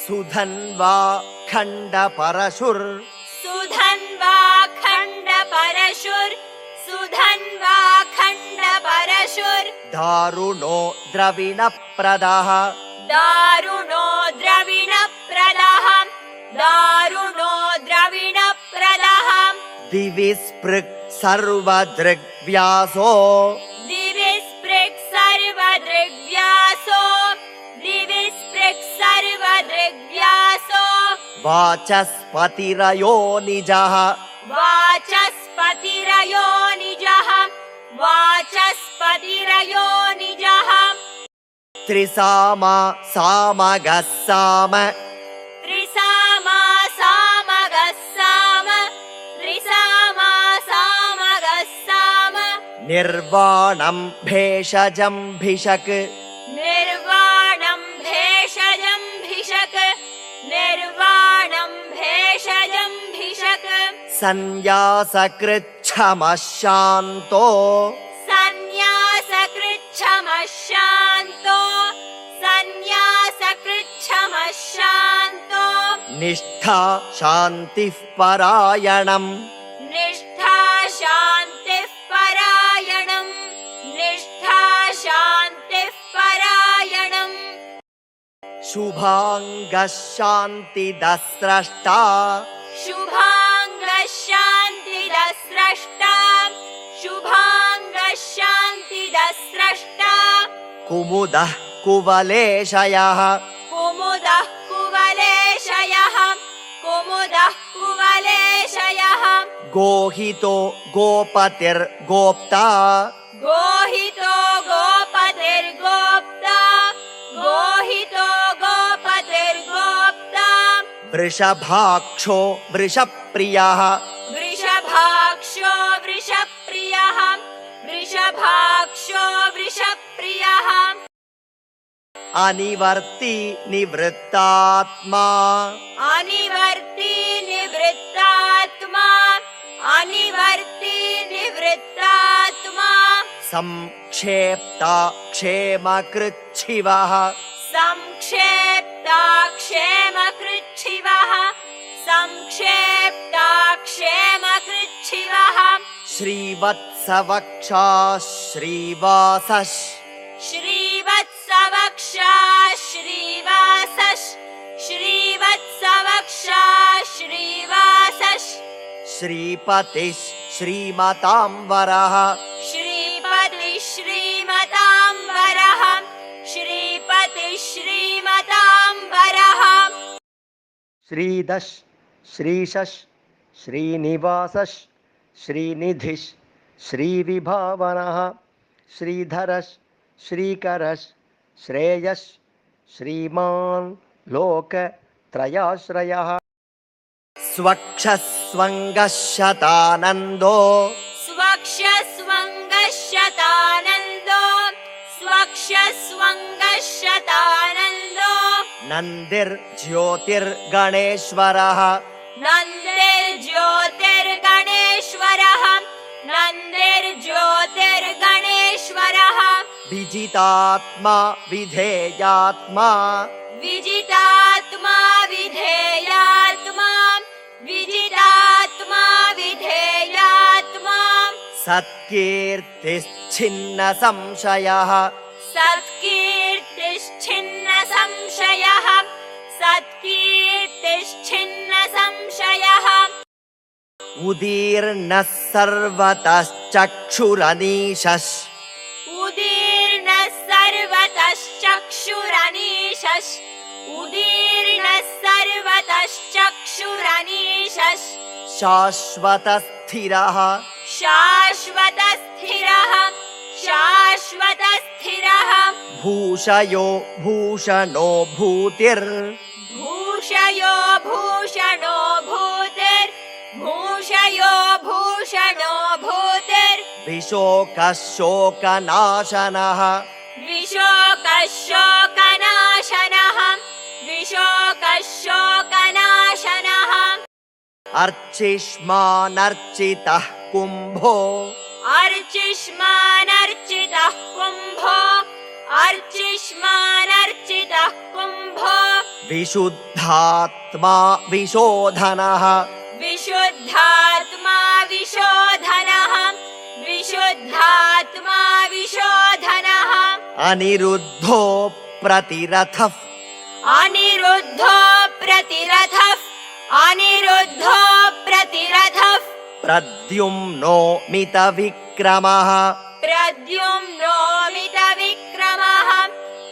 सुधन्वा खण्डपरशुर् सुधन्वा खण्डपरशुर् सुधन्वा खण्डपरशुर् दारुणो द्रविणप्रदः दारुणो द्रविणप्रदः दारुणो द्रविणप्रदः दिवि स्पृक् सर्वदृग्व्यासो दिवि स्पृक् सर्वदृग्व्यासो दिवि स्पृक् सर्वदृग्व्यासो वाचस्पतिरयो निजः वाचस्पतिरयो निजः वाचस्पतिरयो निजः त्रिसामा सामगः साम त्रिसामा सामगः साम त्रिसामा सामगः साम निर्वाणं भेषजं भिषक् निर्वाणं भेषजं भिषक् निर्वाणं भेषजं भिषक् संन्यासकृच्छमः शान्तो संन्यासकृच्छमः शान्तो संन्यासकृच्छमः शान्तो निष्ठा शान्तिः परायणम् निष्ठा शान्तिः परायणम् निष्ठा शान्तिः परायणम् शुभाङ्गः शान्तिदः स्रष्टा शुभाङ्गः शान्तिदः स्रष्टा शुभाङ्गः शान्तिदः स्रष्टा कुमुदः कुवलेशयः कुमुदः कुवलेशयः कुमुदः कुवलेशयः गोहितो गोपतिर्गोप्ता गोहितो गोपतिर्गोप्ता गोहितो गोपतिर्गोप्ता वृषभाक्षो वृषप्रियः वृषभाक्षो वृषप्रियः वृषभाक्षो वृषप्रियः अनिवर्ति निवृत्तात्मा अनिवर्ति निवृत्तात्मा अनिवर्ति निवृत्तात्मा संक्षेप्ता क्षेमकृच्छिवः संक्षेप्ता क्षेमकृच्छिवः संक्षेप्ता क्षेमकृच्छिवः श्रीवत्सवक्षा श्रीवासः श्रीवत्सवक्षा श्रीवासः श्रीवत्सवक्षा श्रीवासः श्रीपतिः श्रीमताम्बरः श्रीपतिः श्रीमताम्बरः श्रीपतिः श्रीमताम्बरः श्रीदश श्रीशश श्रीनिवासः श्रीनिधिः श्रीविभावनः श्रीधरः श्रीकरः श्रेयः श्रीमान् लोकत्रयाश्रयः स्वक्षस्वङ्गः शतानन्दो स्वक्षस्वङ्गः शतानन्दो स्वक्षस्वङ्गः शतानन्दो नन्दिर्ज्योतिर्गणेश्वरः नन्दिर्ज्योतिर्गणेश्वरः नन्दिर्ज्योतिर्गणेश्वरः विजितात्मा विधेयात्मा विजितात्मा विधेयात्मा विजितात्मा विधेयात्मा सत्कीर्तिश्छिन्न संशयः सत्कीर्तिश्छिन्न संशयः सत्कीर्तिश्छिन्न संशयः उदीर्णः सर्वतश्चक्षुरनीशः उदीर्णः सर्वतश्चक्षुरनीशः उदीर्णः सर्वतश्चक्षुरनीशः शाश्वतस्थिरः शाश्वतस्थिरः शाश्वतस्थिरः भूषयो भूषणो भूतिर् भूषयो भूषणो भूतिर् भूषयो भूषणो भूतिर् विशोकः शोकनाशनः विशोकः शोकनाशनः विशोकः शोकनाशनः अर्चिष्मानर्चितः कुम्भो अर्चिष्मानर्चितः कुम्भो अर्चिष्मानर्चितः कुम्भो विशुद्धात्मा विशोधनः विशुद्धात्मा विशोधनः विशुद्धात्मा विशोधनः अनिरुद्धो प्रतिरथः अनिरुद्धो प्रतिरथः अनिरुद्धो प्रतिरथः प्रद्युम्नो मितविक्रमः प्रद्युम्नो मितविक्रमः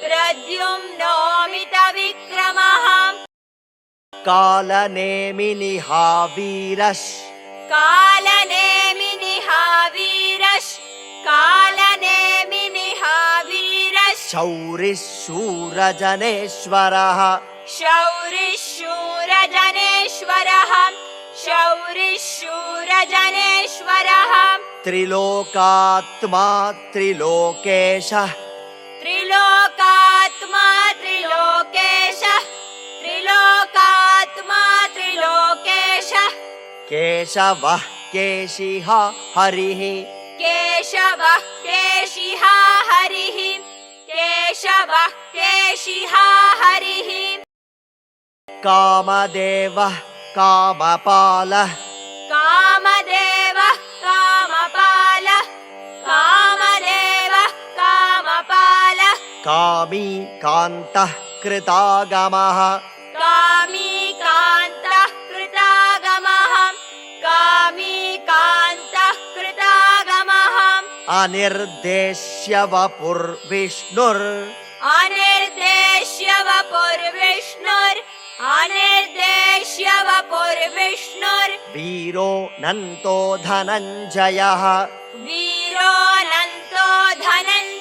प्रद्युम्नो मितविक्रमः कालनेमिनिः वीरः कालनेमिनिः वीरः कालनेमिनिः वीरः शौरिः शूरजनेश्वरः शौरिः शूरजनेश्वरः शौरिः शूरजनेश्वरः त्रिलोकात्मा त्रिलोकेशः त्रिलोकात्मा त्रिलोकेशः त्रिलोकात्मा त्रिलोकेशः केशवः केशिः हरिः केशवः केशिः हरिः केशवः केशिः हरिः कामदेवः कामपालः कामदेवः कामपालः कामदेवः कामपालः कामी कान्तः कृतागमः कामी कान्तः कृतागमः कामी कान्तः कृतागमः अनिर्देश्य वपुर्विष्णुर् अनिर्देश्य वपुर्विष्णुर् अनिर्देश्य वपुर्विष्णुर् वीरोऽनन्तो धनञ्जयः वीरोऽनन्तो धनञ्जयः